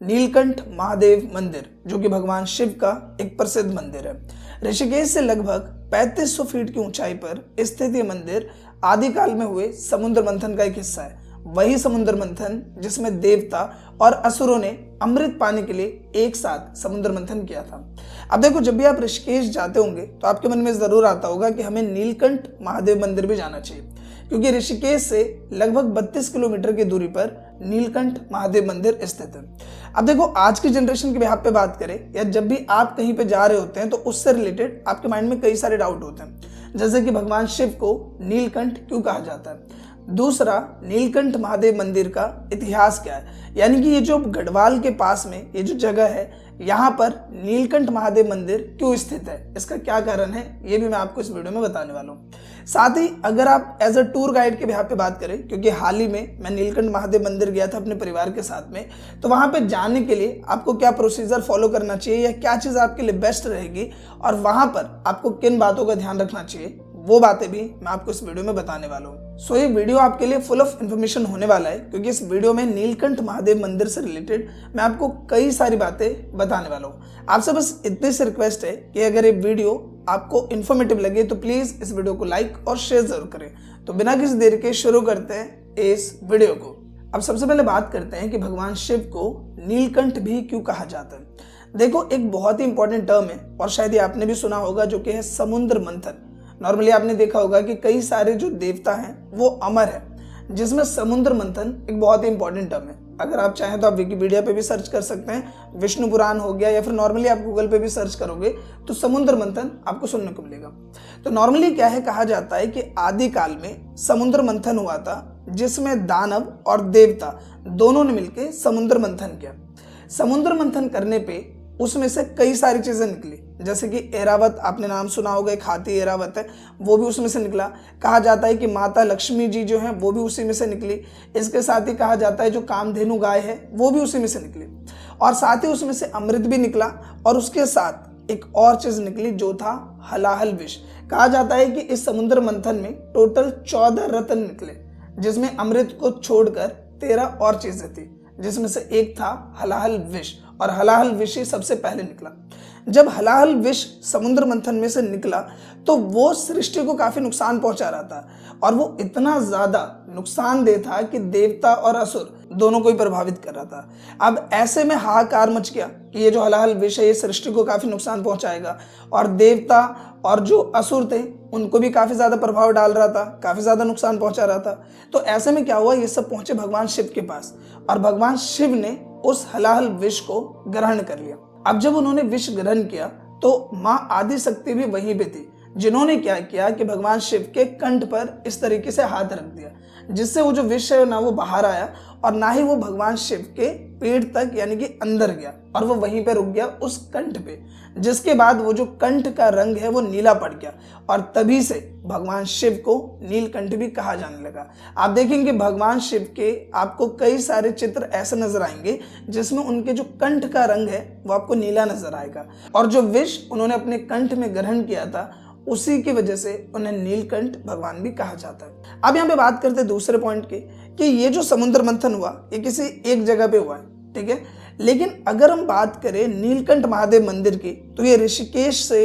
नीलकंठ महादेव मंदिर, जो कि भगवान शिव का एक प्रसिद्ध मंदिर है। ऋषिकेश से लगभग 3500 फीट की ऊंचाई पर स्थित ये मंदिर आदिकाल में हुए समुद्र मंथन का एक हिस्सा है। वही समुद्र मंथन जिसमें देवता और असुरों ने अमृत पाने के लिए एक साथ समुद्र मंथन किया था। अब देखो, जब भी आप ऋषिकेश जाते होंगे तो आपके मन में जरूर आता होगा कि हमें नीलकंठ महादेव मंदिर भी जाना चाहिए, क्योंकि ऋषिकेश से लगभग 32 किलोमीटर की दूरी पर नीलकंठ महादेव मंदिर स्थित है। अब देखो, आज की जनरेशन के बिहाफ पे बात करें या जब भी आप कहीं पे जा रहे होते हैं तो उससे रिलेटेड आपके माइंड में कई सारे डाउट होते हैं, जैसे कि भगवान शिव को नीलकंठ क्यों कहा जाता है। दूसरा, नीलकंठ महादेव मंदिर का इतिहास क्या है, यानी कि ये जो गढ़वाल के पास में ये जो जगह है, यहाँ पर नीलकंठ महादेव मंदिर क्यों स्थित है, इसका क्या कारण है, ये भी मैं आपको इस वीडियो में बताने वाला हूँ। साथ ही अगर आप एज अ टूर गाइड के बिहाफ पे बात करें, क्योंकि हाल ही में मैं नीलकंठ महादेव मंदिर गया था अपने परिवार के साथ में, तो वहाँ पे जाने के लिए आपको क्या प्रोसीजर फॉलो करना चाहिए या क्या चीज़ आपके लिए बेस्ट रहेगी और वहाँ पर आपको किन बातों का ध्यान रखना चाहिए, वो बातें भी मैं आपको इस वीडियो में बताने वाला हूँ। सो ये वीडियो आपके लिए फुल ऑफ इन्फॉर्मेशन होने वाला है, क्योंकि इस वीडियो में नीलकंठ महादेव मंदिर से रिलेटेड मैं आपको कई सारी बातें बताने वाला हूँ। आपसे बस इतनी सी रिक्वेस्ट है कि अगर ये वीडियो आपको इन्फॉर्मेटिव लगे तो प्लीज इस वीडियो को लाइक और शेयर जरूर करें। तो बिना किसी देर के शुरू करते हैं इस वीडियो को। अब सबसे पहले बात करते हैं कि भगवान शिव को नीलकंठ भी क्यों कहा जाता है। देखो, एक बहुत ही इंपॉर्टेंट टर्म है और शायद ये आपने भी सुना होगा, जो कि है समुद्र मंथन। नॉर्मली आपने देखा होगा कि कई सारे जो देवता हैं वो अमर है, जिसमें समुद्र मंथन एक बहुत ही इंपॉर्टेंट टर्म है। अगर आप चाहें तो आप विकिपीडिया पे भी सर्च कर सकते हैं, विष्णु पुराण हो गया, या फिर नॉर्मली आप गूगल पे भी सर्च करोगे तो समुद्र मंथन आपको सुनने को मिलेगा। तो नॉर्मली क्या है, कहा जाता है कि आदिकाल में समुद्र मंथन हुआ था, जिसमें दानव और देवता दोनों ने मिलकर समुद्र मंथन किया। समुद्र मंथन करने पे उसमें से कई सारी चीजें निकली, जैसे कि ऐरावत, आपने नाम सुना होगा, एक हाथी ऐरावत है, वो भी उसमें से निकला। कहा जाता है कि माता लक्ष्मी जी जो है वो भी उसी में से निकली। इसके साथ ही कहा जाता है जो कामधेनु गाय है वो भी उसी में से निकली, और साथ ही उसमें से अमृत भी निकला, और उसके साथ एक और चीज निकली जो था हलाहल विष। कहा जाता है कि इस समुद्र मंथन में टोटल 14 रत्न निकले, जिसमें अमृत को छोड़कर 13 और चीजें थी, जिसमें से एक था हलाहल विष, और हलाहल विष ही सबसे पहले निकला। जब हलाहल विष समुद्र मंथन में से निकला तो वो सृष्टि को काफी नुकसान पहुंचा रहा था, और वो इतना ज्यादा नुकसानदेह था कि देवता और असुर दोनों को ही प्रभावित कर रहा था। अब ऐसे में हाहाकार मच गया कि ये जो हलाहल विष है ये सृष्टि को काफी नुकसान पहुंचाएगा, और देवता और जो असुर थे उनको भी काफी ज्यादा प्रभाव डाल रहा था, काफी ज्यादा नुकसान पहुंचा रहा था। तो ऐसे में क्या हुआ, ये सब पहुंचे भगवान शिव के पास, और भगवान शिव ने उस हलाहल विष को ग्रहण कर लिया। अब जब उन्होंने विष ग्रहण किया तो मां आदि शक्ति भी वहीं पे थी, जिन्होंने क्या किया कि भगवान शिव के कंठ पर इस तरीके से हाथ रख दिया, जिससे वो जो विष है ना वो बाहर आया, और ना ही वो भगवान शिव के पेट तक यानी कि अंदर गया, और वो वहीं पे रुक गया उस कंठ पे, जिसके बाद वो जो कंठ का रंग है वो नीला पड़ गया, और तभी से भगवान शिव को नीलकंठ भी कहा जाने लगा। आप देखेंगे भगवान शिव के आपको कई सारे चित्र ऐसे नजर आएंगे जिसमें उनके जो कंठ का रंग है वो आपको नीला नजर आएगा, और जो विष उन्होंने अपने कंठ में ग्रहण किया था उसी की वजह से उन्हें नीलकंठ भगवान भी कहा जाता है। अब यहाँ पे बात करते हैं दूसरे पॉइंट की, कि ये जो समुद्र मंथन हुआ ये किसी एक जगह पे हुआ है, ठीक है, लेकिन अगर हम बात करें नीलकंठ महादेव मंदिर की तो ये ऋषिकेश से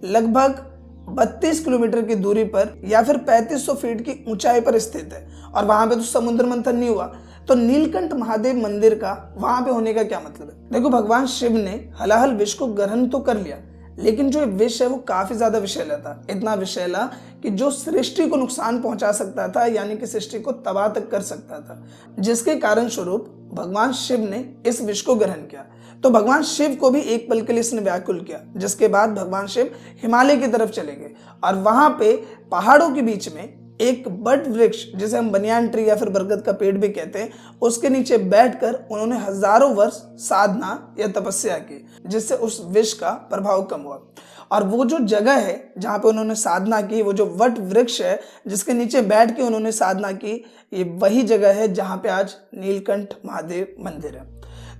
लगभग 32 किलोमीटर की दूरी पर या फिर 3500 फीट की ऊंचाई पर स्थित है, और वहां पे तो समुद्र मंथन नहीं हुआ। तो नीलकंठ महादेव मंदिर का वहां पे होने का क्या मतलब है। देखो, भगवान शिव ने हलाहल विष को ग्रहण तो कर लिया, लेकिन जो विष है वो काफी ज्यादा विषैला था, इतना विषैला कि जो सृष्टि को नुकसान पहुंचा सकता था, यानी कि सृष्टि को तबाह तक कर सकता था, जिसके कारण स्वरूप भगवान शिव ने इस विष को ग्रहण किया। तो भगवान शिव को भी एक पल के लिए इसने व्याकुल किया, जिसके बाद भगवान शिव हिमालय की तरफ चले गए, और वहां पे पहाड़ों के बीच में एक बट वृक्ष, जिसे हम बनियान ट्री या फिर बरगद का पेड़ भी कहते हैं, उसके नीचे बैठकर उन्होंने हजारों वर्ष साधना या तपस्या की, जिससे उस विष का प्रभाव कम हुआ। और वो जो जगह है जहाँ पे उन्होंने साधना की, वो जो वट वृक्ष है जिसके नीचे बैठ के उन्होंने साधना की, ये वही जगह है जहाँ पे आज नीलकंठ महादेव मंदिर है।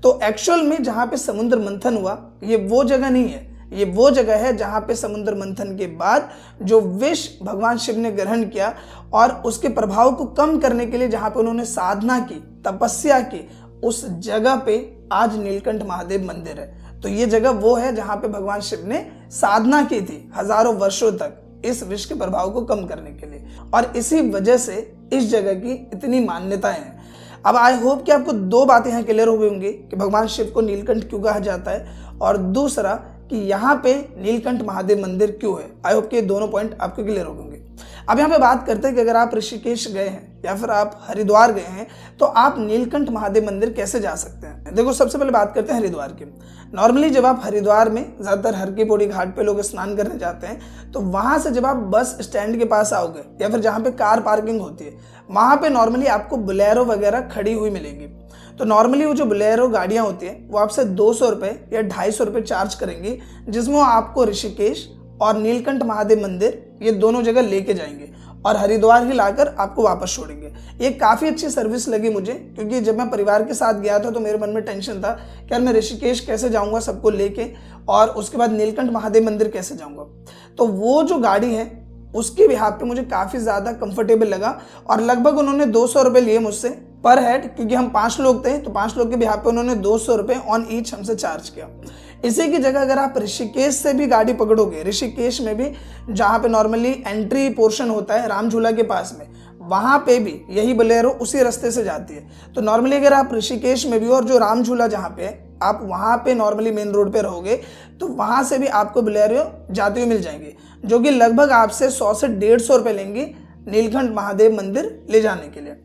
तो एक्चुअल में जहाँ पे समुद्र मंथन हुआ ये वो जगह नहीं है, ये वो जगह है जहाँ पे समुद्र मंथन के बाद जो विष भगवान शिव ने ग्रहण किया और उसके प्रभाव को कम करने के लिए जहाँ पे उन्होंने साधना की, तपस्या की, उस जगह पे आज नीलकंठ महादेव मंदिर है। तो ये जगह वो है जहाँ पे भगवान शिव ने साधना की थी हजारों वर्षों तक इस विष के प्रभाव को कम करने के लिए, और इसी वजह से इस जगह की इतनी मान्यताएं हैं। अब आई होप कि आपको दो बातें यहाँ क्लियर हो गई होंगी कि भगवान शिव को नीलकंठ क्यों कहा जाता है, और दूसरा कि यहाँ पे नीलकंठ महादेव मंदिर क्यों है। आई होप कि दोनों पॉइंट आपको क्लियर हो होंगे। अब यहाँ पे बात करते हैं कि अगर आप ऋषिकेश गए हैं या फिर आप हरिद्वार गए हैं तो आप नीलकंठ महादेव मंदिर कैसे जा सकते हैं। देखो, सबसे पहले बात करते हैं हरिद्वार की। नॉर्मली जब आप हरिद्वार में ज़्यादातर हर की पौड़ी घाट पे लोग स्नान करने जाते हैं, तो वहाँ से जब आप बस स्टैंड के पास आओगे या फिर जहाँ पे कार पार्किंग होती है, वहाँ पे नॉर्मली आपको बोलेरो वगैरह खड़ी हुई मिलेंगी। तो नॉर्मली वो जो बोलेरो गाड़ियाँ होती हैं वो आपसे 200 रुपये या 250 रुपये चार्ज करेंगी, जिसमें वो आपको ऋषिकेश और नीलकंठ महादेव मंदिर ये दोनों जगह लेके जाएंगे और हरिद्वार ही लाकर आपको वापस छोड़ेंगे। ये काफ़ी अच्छी सर्विस लगी मुझे, क्योंकि जब मैं परिवार के साथ गया था तो मेरे मन में टेंशन था कि यार मैं ऋषिकेश कैसे जाऊंगा सबको लेके, और उसके बाद नीलकंठ महादेव मंदिर कैसे जाऊंगा। तो वो जो गाड़ी है उसके बिहाफ पे मुझे काफ़ी ज़्यादा कंफर्टेबल लगा, और लगभग उन्होंने 200 रुपये लिए मुझसे पर हेड, क्योंकि हम 5 लोग थे तो 5 लोग के बिहाफ पे उन्होंने 200 रुपये ऑन ईच हमसे चार्ज किया। इसी की जगह अगर आप ऋषिकेश से भी गाड़ी पकड़ोगे, ऋषिकेश में भी जहाँ पे नॉर्मली एंट्री पोर्शन होता है राम झूला के पास में, वहाँ पे भी यही बोलेरो उसी रास्ते से जाती है। तो नॉर्मली अगर आप ऋषिकेश में भी और जो राम झूला जहाँ पे है आप वहाँ पे नॉर्मली मेन रोड पे रहोगे तो वहाँ से भी आपको बोलेरो जाते हुए मिल जाएंगे, जो कि लगभग आपसे 100 से 150 रुपये लेंगी नीलकंठ महादेव मंदिर ले जाने के लिए।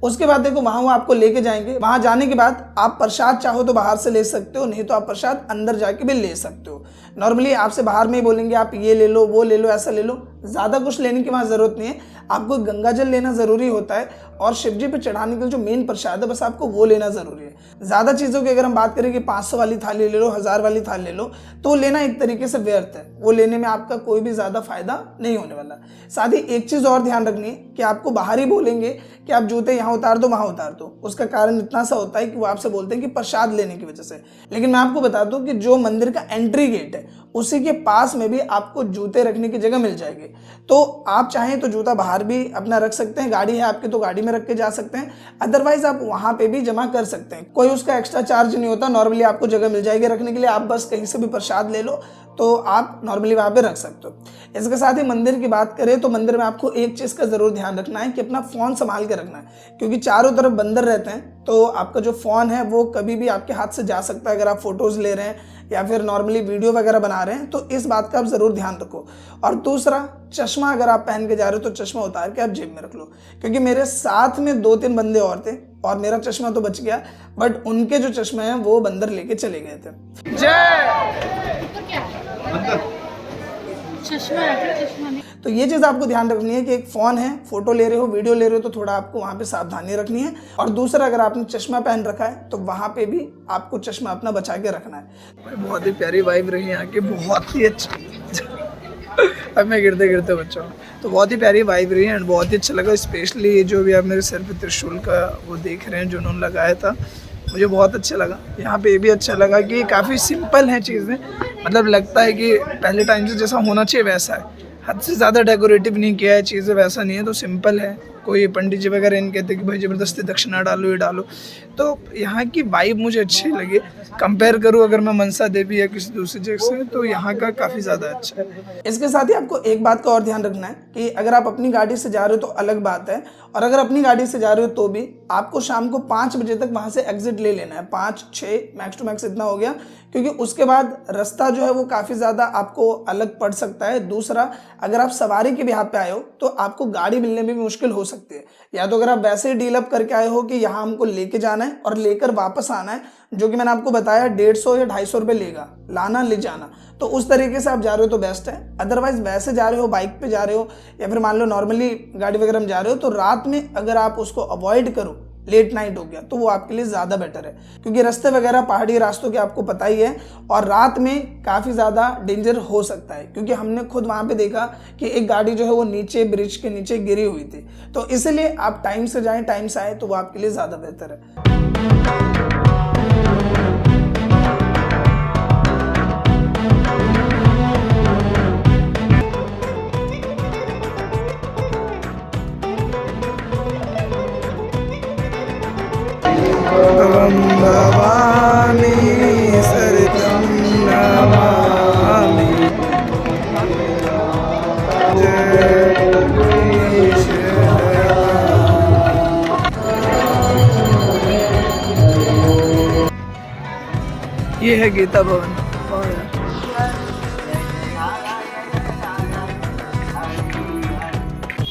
उसके बाद देखो वहाँ वो आपको लेके जाएंगे। वहाँ जाने के बाद आप प्रसाद चाहो तो बाहर से ले सकते हो, नहीं तो आप प्रसाद अंदर जाके भी ले सकते हो। नॉर्मली आपसे बाहर में ही बोलेंगे आप ये ले लो, वो ले लो, ऐसा ले लो। ज़्यादा कुछ लेने की वहाँ ज़रूरत नहीं है, आपको गंगा जल लेना ज़रूरी होता है, और शिवजी पे चढ़ाने के लिए जो मेन प्रसाद है बस आपको वो लेना ज़रूरी है। ज़्यादा चीज़ों की अगर हम बात करें कि 500 वाली थाली ले लो, 1000 वाली थाली ले लो, तो लेना एक तरीके से व्यर्थ है, वो लेने में आपका कोई भी ज़्यादा फायदा नहीं होने वाला। साथ ही एक चीज़ और ध्यान रखनी है कि आपको बाहर ही बोलेंगे कि आप जूते यहाँ उतार दो, वहाँ उतार दो। उसका कारण इतना सा होता है कि वो आपसे बोलते हैं कि प्रसाद लेने की वजह से। लेकिन मैं आपको बता दूं कि जो मंदिर का एंट्री गेट है उसी के पास में भी आपको जूते रखने की जगह मिल जाएगी। तो आप चाहें तो जूता बाहर भी अपना रख सकते हैं, गाड़ी है आपकी तो गाड़ी में रख के जा सकते हैं, अदरवाइज आप वहाँ पे भी जमा कर सकते हैं। कोई उसका एक्स्ट्रा चार्ज नहीं होता, नॉर्मली आपको जगह मिल जाएगी रखने के लिए। आप बस कहीं से भी प्रसाद ले लो तो आप नॉर्मली वहाँ पे रख सकते हो। इसके साथ ही मंदिर की बात करें तो मंदिर में आपको एक चीज़ का ज़रूर ध्यान रखना है कि अपना फ़ोन संभाल के रखना है, क्योंकि चारों तरफ बंदर रहते हैं, तो आपका जो फ़ोन है वो कभी भी आपके हाथ से जा सकता है। अगर आप फोटोज़ ले रहे हैं या फिर नॉर्मली वीडियो वगैरह बना रहे हैं तो इस बात का आप ज़रूर ध्यान रखो। और दूसरा, चश्मा अगर आप पहन के जा रहे हो तो चश्मा उतार के आप जेब में रख लो, क्योंकि मेरे साथ में 2-3 बंदे और थे और मेरा चश्मा तो बच गया, बट उनके जो चश्मे हैं वो बंदर लेके चले गए थे। तो ये चीज़ आपको ध्यान रखनी है कि एक फ़ोन है, फोटो ले रहे हो, वीडियो ले रहे हो, तो थोड़ा आपको वहाँ पे सावधानी रखनी है। और दूसरा, अगर आपने चश्मा पहन रखा है तो वहाँ पे भी आपको चश्मा अपना बचा के रखना है। बहुत ही प्यारी वाइब रही यहाँ की, बहुत ही अच्छा। अब मैं गिरते गिरते बच्चा हूँ, तो बहुत ही प्यारी वाइब रही है एंड बहुत ही अच्छा लगा। स्पेशली जो भी आप मेरे सिर पे त्रिशूल का वो देख रहे हैं जो उन्होंने लगाया था, मुझे बहुत अच्छा लगा। यहाँ पे ये भी अच्छा लगा कि काफ़ी सिंपल हैं चीज़ें, मतलब लगता है कि पहले टाइम से जैसा होना चाहिए वैसा है, हद से ज़्यादा डेकोरेटिव नहीं किया है, चीज़ें वैसा नहीं है, तो सिंपल है। कोई पंडित जी वगैरह इन कहते कि भाई ज़बरदस्ती दक्षिणा डालो, ये डालो। तो यहाँ की वाइब मुझे अच्छी लगी। कंपेयर करूँ अगर मैं मनसा देवी या किसी दूसरी जगह से, तो यहाँ का काफ़ी ज़्यादा अच्छा है। इसके साथ ही आपको एक बात का और ध्यान रखना है कि अगर आप अपनी गाड़ी से जा रहे हो तो अलग बात है, और अगर अपनी गाड़ी से जा रहे हो तो भी आपको शाम को 5 बजे तक वहाँ से एग्जिट ले लेना है। 5-6 मैक्स टू मैक्स इतना हो गया, क्योंकि उसके बाद रास्ता जो है वो काफ़ी ज़्यादा आपको अलग पड़ सकता है। दूसरा, अगर आप सवारी के बिहाफ पे आए हो तो आपको गाड़ी मिलने में भी मुश्किल हो सकती है। या तो अगर आप वैसे ही डील अप करके आए हो कि यहाँ हमको लेके जाना है और लेकर वापस आना है, जो कि मैंने आपको बताया 150 या 250 रुपये लेगा लाना ले जाना, तो उस तरीके से आप जा रहे हो तो बेस्ट है। अदरवाइज वैसे जा रहे हो, बाइक पे जा रहे हो या फिर मान लो नॉर्मली गाड़ी वगैरह में जा रहे हो, तो रात में अगर आप उसको अवॉइड करो, लेट नाइट हो गया, तो वो आपके लिए ज़्यादा बेटर है, क्योंकि रास्ते वगैरह पहाड़ी रास्तों के आपको पता ही है, और रात में काफ़ी ज़्यादा डेंजर हो सकता है, क्योंकि हमने खुद वहाँ पे देखा कि एक गाड़ी जो है वो नीचे ब्रिज के नीचे गिरी हुई थी। तो इसलिए आप टाइम से जाएं, टाइम से आए, तो वो आपके लिए ज़्यादा बेहतर है। ये है गीता भवन। वाह यार।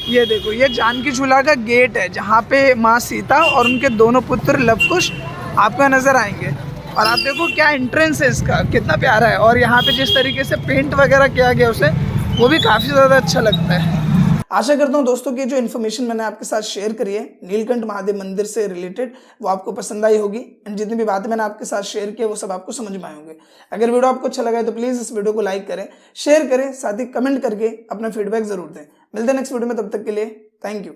ये देखो, ये जानकी झूला का गेट है जहाँ पे माँ सीता और उनके दोनों पुत्र लव कुश आपको नजर आएंगे। और आप देखो क्या एंट्रेंस है इसका, कितना प्यारा है। और यहाँ पे जिस तरीके से पेंट वगैरह किया गया उसे, वो भी काफ़ी ज़्यादा अच्छा लगता है। आशा करता हूँ दोस्तों कि जो इन्फॉर्मेशन मैंने आपके साथ शेयर करी है नीलकंठ महादेव मंदिर से रिलेटेड, वो आपको पसंद आई होगी। एंड जितनी भी बातें मैंने आपके साथ शेयर की वो सब आपको समझ में आए होंगे। अगर वीडियो आपको अच्छा लगा है तो प्लीज़ इस वीडियो को लाइक करें, शेयर करें, साथ ही कमेंट करके अपना फीडबैक जरूर दें। मिलते हैं नेक्स्ट वीडियो में, तब तक के लिए थैंक यू।